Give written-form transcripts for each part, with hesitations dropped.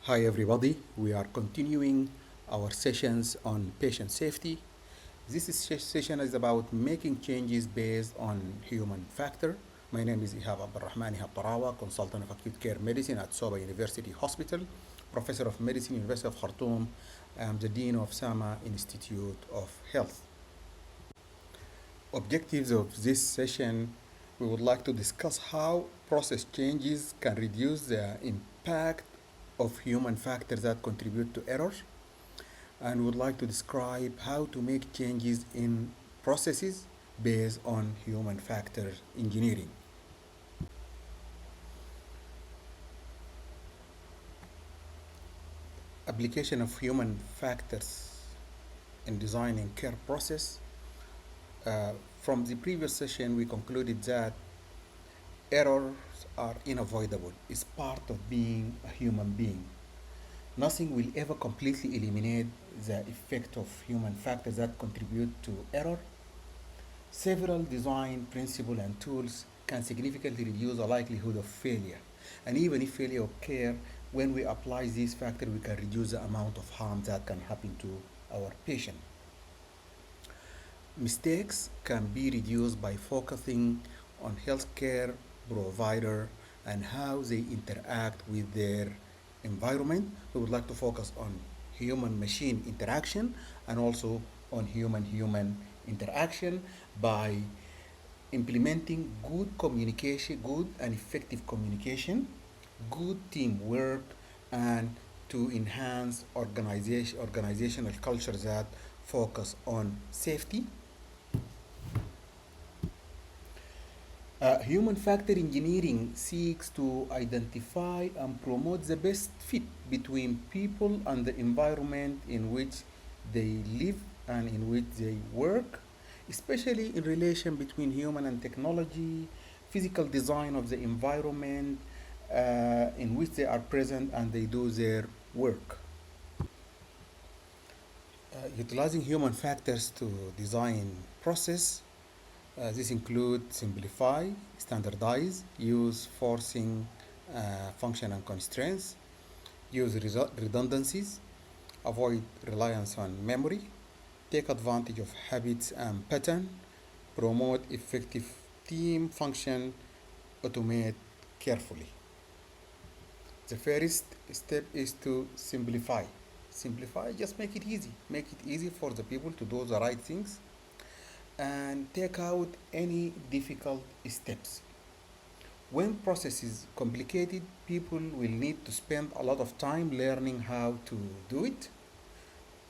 Hi everybody, we are continuing our sessions on patient safety. Session is about making changes based on human factor. My name is Ihab Abdurrahman Ihab Tarawa, consultant of acute care medicine at Soba University Hospital, professor of medicine, University of Khartoum. I am the dean of Sama Institute of Health. Objectives of this session, we would like to discuss how process changes can reduce the impact of human factors that contribute to errors, and we would like to describe how to make changes in processes based on human factor engineering. Application of human factors in designing care process. Uh, from the previous session, we concluded that errors are unavoidable. It's part of being a human being. Nothing will ever completely eliminate the effect of human factors that contribute to error. Several design principles and tools can significantly reduce the likelihood of failure. And even if failure occurs, when we apply these factors, we can reduce the amount of harm that can happen to our patient. Mistakes can be reduced by focusing on healthcare provider and how they interact with their environment. We would like to focus on human machine interaction and also on human human interaction by implementing good communication, good and effective communication, good teamwork, and to enhance organizational culture that focus on safety. Human factor engineering seeks to identify and promote the best fit between people and the environment in which they live and in which they work, especially in relation between human and technology, physical design of the environment in which they are present and they do their work. Utilizing human factors to design process. This includes simplify, standardize, use forcing function and constraints, use redundancies, avoid reliance on memory, take advantage of habits and pattern, promote effective team function, automate carefully. The first step is to simplify. Simplify, just make it easy. Make it easy for the people to do the right things and take out any difficult steps. When process is complicated, people will need to spend a lot of time learning how to do it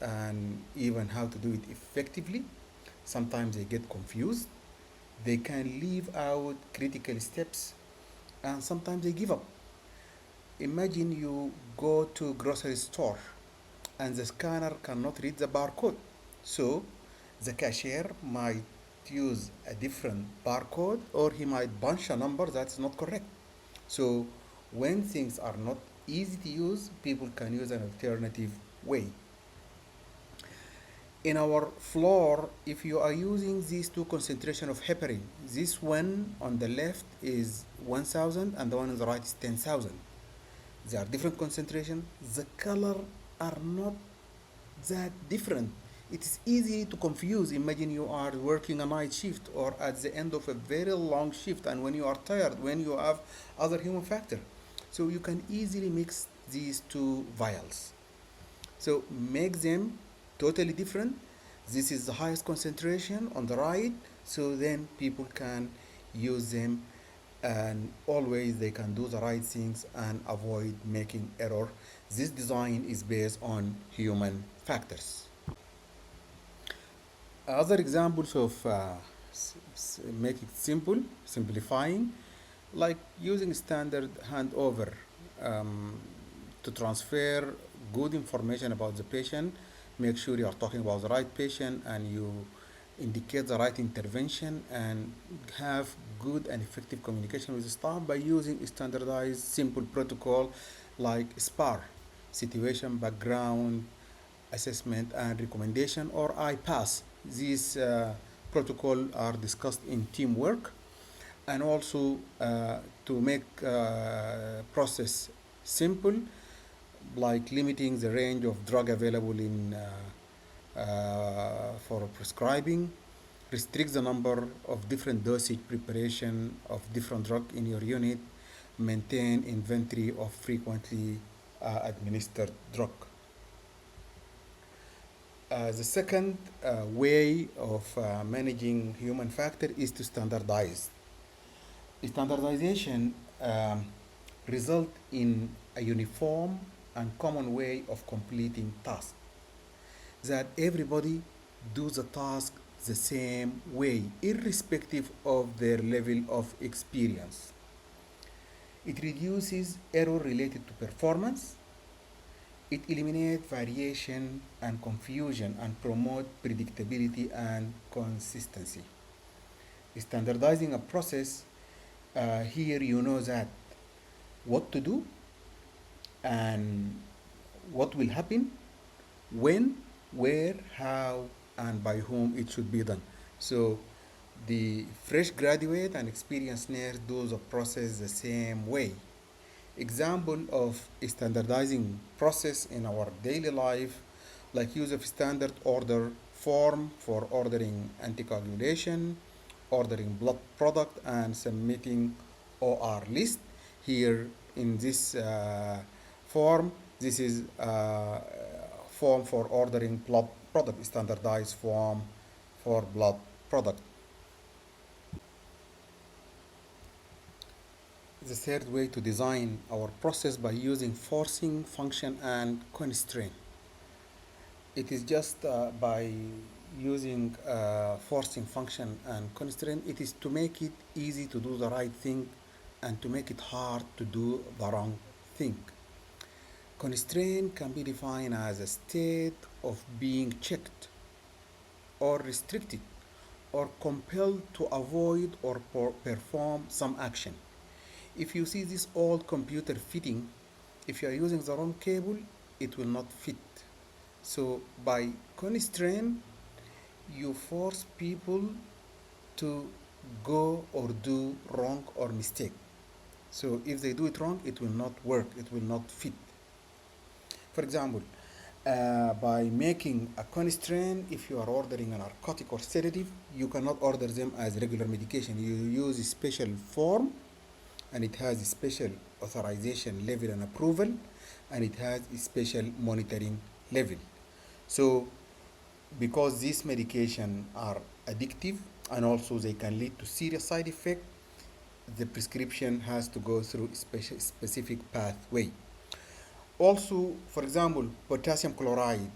and even how to do it effectively. Sometimes they get confused. They can leave out critical steps and sometimes they give up. Imagine you go to grocery store and the scanner cannot read the barcode. So the cashier might use a different barcode or he might punch a number that's not correct. So when things are not easy to use, people can use an alternative way. In our floor, if you are using these two concentration of heparin, this one on the left is 1000 and the one on the right is 10,000. They are different concentration. The color are not that different. It is easy to confuse. Imagine you are working a night shift or at the end of a very long shift and when you are tired, when you have other human factor. So you can easily mix these two vials. So make them totally different. This is the highest concentration on the right, so then people can use them and always they can do the right things and avoid making error. This design is based on human factors. Other examples of make it simple, simplifying, like using standard handover um, to transfer good information about the patient. Make sure you are talking about the right patient and you indicate the right intervention and have good and effective communication with the staff by using standardized simple protocol like SPAR, situation background assessment and recommendation, or IPASS. These protocol are discussed in teamwork and also to make process simple like limiting the range of drug available for prescribing, restrict the number of different dosage preparation of different drug in your unit, maintain inventory of frequently administered drug. The second way of managing human factor is to standardize. Standardization result in a uniform and common way of completing tasks, that everybody do the task the same way irrespective of their level of experience. It reduces error related to performance. It eliminates variation and confusion and promote predictability and consistency. Standardizing a process, here you know that what to do and what will happen, when, where, how, and by whom it should be done. So the fresh graduate and experienced nurse do the process the same way. Example of standardizing process in our daily life, like use of standard order form for ordering anticoagulation, ordering blood product, and submitting OR list. Here in this form, this is form for ordering blood product, standardized form for blood product. The third way to design our process by using forcing function and constraint. It is just by using forcing function and constraint, it is to make it easy to do the right thing and to make it hard to do the wrong thing. Constraint can be defined as a state of being checked or restricted or compelled to avoid or perform some action. If you see this old computer fitting, if you are using the wrong cable, it will not fit. So by constraint, you force people to go or do wrong or mistake. So if they do it wrong, it will not work, it will not fit. For example, by making a constraint, if you are ordering a narcotic or sedative, you cannot order them as regular medication. You use a special form, and it has a special authorization level and approval, and it has a special monitoring level. So because these medications are addictive and also they can lead to serious side effects, the prescription has to go through a specific pathway. Also, for example, potassium chloride,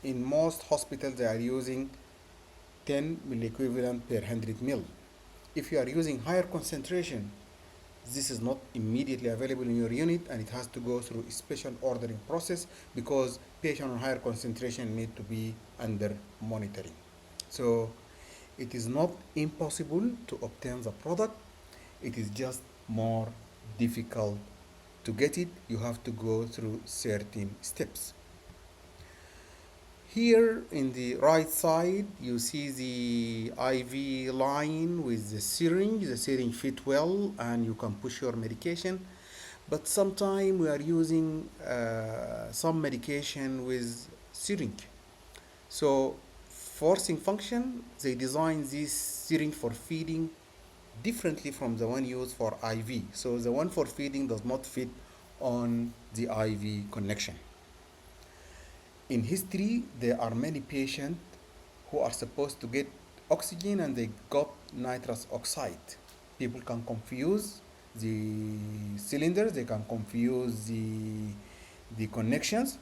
in most hospitals they are using 10 milliequivalent per 100 ml. If you are using higher concentration, this is not immediately available in your unit, and it has to go through a special ordering process because patient on higher concentration need to be under monitoring. So it is not impossible to obtain the product, it is just more difficult to get it. You have to go through certain steps. Here in the right side, you see the IV line with the syringe. The syringe fit well and you can push your medication. But sometimes we are using some medication with syringe. So forcing function, they design this syringe for feeding differently from the one used for IV. So the one for feeding does not fit on the IV connection. In history, there are many patients who are supposed to get oxygen and they got nitrous oxide. People can confuse the cylinders, they can confuse the connections.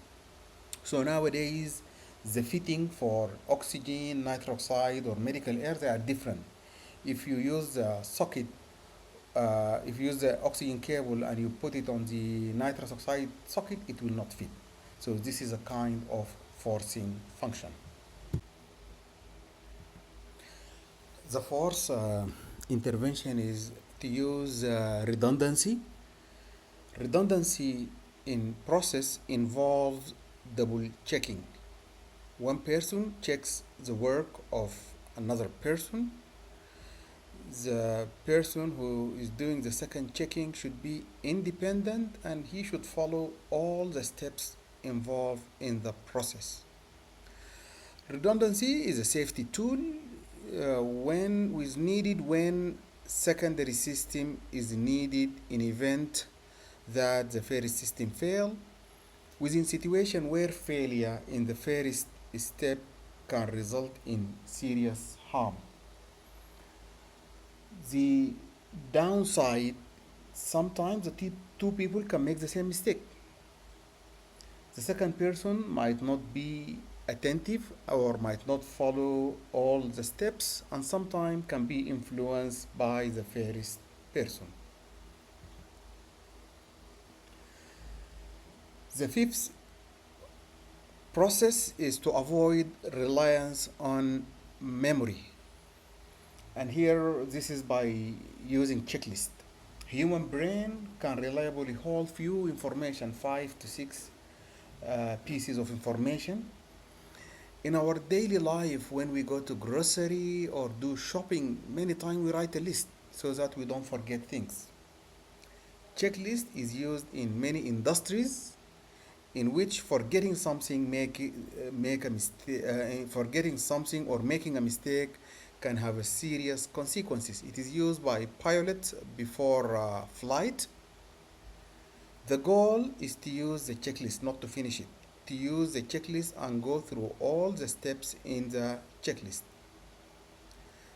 So nowadays, the fitting for oxygen, nitrous oxide, or medical air, they are different. If you use the socket, if you use the oxygen cable and you put it on the nitrous oxide socket, it will not fit. So this is a kind of forcing function. The fourth intervention is to use redundancy. Redundancy in process involves double checking. One person checks the work of another person. The person who is doing the second checking should be independent and he should follow all the steps involved in the process. Redundancy is a safety tool when is needed when secondary system is needed in event that the first system fail within situation where failure in the first step can result in serious harm. The downside, sometimes two people can make the same mistake. The second person might not be attentive or might not follow all the steps and sometimes can be influenced by the first person. The fifth process is to avoid reliance on memory. And here this is by using checklist. Human brain can reliably hold few information, 5 to 6 pieces of information. In our daily life, when we go to grocery or do shopping, many times we write a list so that we don't forget things. Checklist is used in many industries in which forgetting something make a mistake, forgetting something or making a mistake can have a serious consequences. It is used by pilots before flight. The goal is to use the checklist, not to finish it. To use the checklist and go through all the steps in the checklist.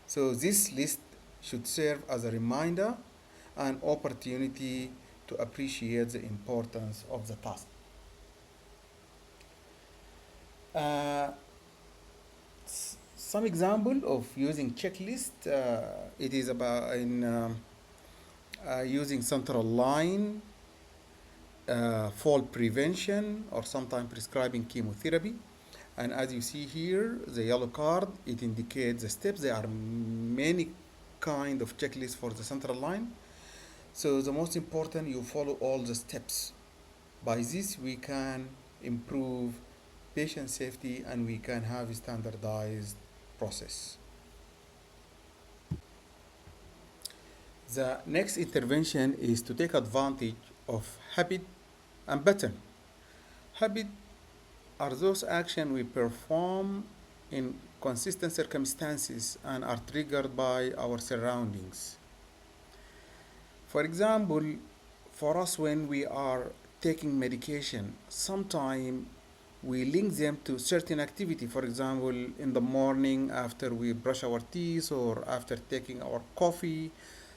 So this list should serve as a reminder and opportunity to appreciate the importance of the task. Uh, some example of using checklist, it is about in using central line, fall prevention, or sometimes prescribing chemotherapy. And as you see here, the yellow card, it indicates the steps. There are many kind of checklists for the central line. So the most important, you follow all the steps. By this, we can improve patient safety and we can have a standardized process. The next intervention is to take advantage of habit and pattern. Habit are those actions we perform in consistent circumstances and are triggered by our surroundings. For example, for us when we are taking medication, sometimes we link them to certain activity. For example, in the morning after we brush our teeth or after taking our coffee,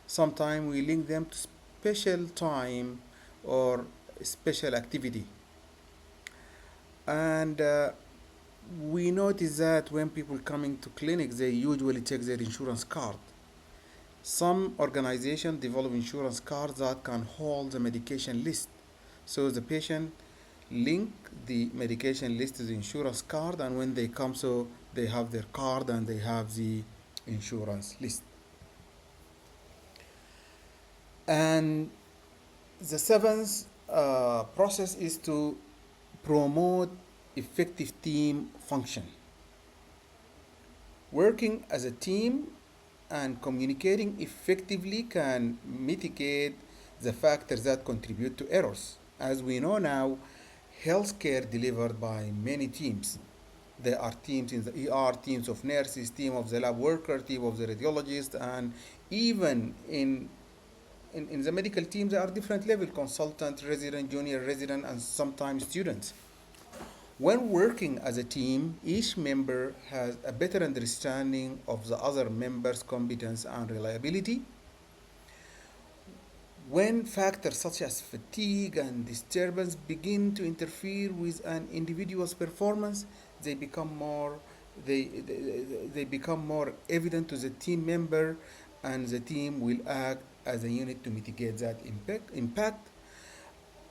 sometimes we link them to special time or special activity. And we notice that when people coming to clinics, they usually take their insurance card. Some organizations develop insurance cards that can hold the medication list. So the patient link the medication list to the insurance card, and when they come, so they have their card and they have the insurance list. And the seventh process is to promote effective team function. Working as a team and communicating effectively can mitigate the factors that contribute to errors. As we know now, healthcare delivered by many teams. There are teams in the ER, teams of nurses, team of the lab worker, team of the radiologist, and even in the medical team there are different levels: consultant, resident, junior resident, and sometimes students. When working as a team, each member has a better understanding of the other member's competence and reliability. When factors such as fatigue and disturbance begin to interfere with an individual's performance, they become more they become more evident to the team member, and the team will act as a unit to mitigate that impact.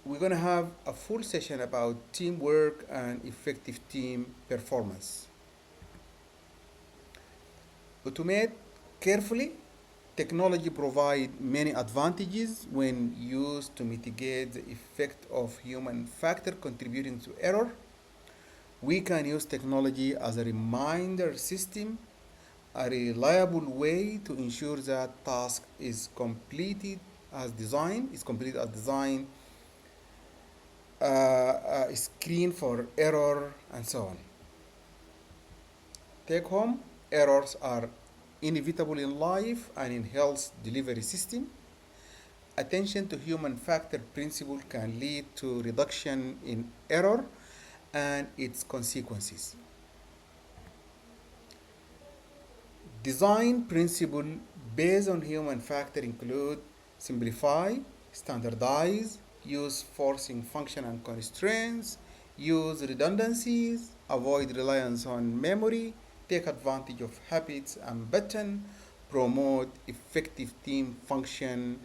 We're going to have a full session about teamwork and effective team performance. Automate carefully. Technology provides many advantages when used to mitigate the effect of human factor contributing to error. We can use technology as a reminder system a reliable way to ensure that task is completed as designed, screen for error, and so on. Take home, errors are inevitable in life and in health delivery system. Attention to human factor principle can lead to reduction in error and its consequences. Design principle based on human factor include simplify, standardize, use forcing function and constraints, use redundancies, avoid reliance on memory, take advantage of habits and pattern, promote effective team function,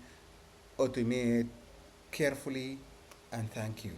automate carefully, and thank you.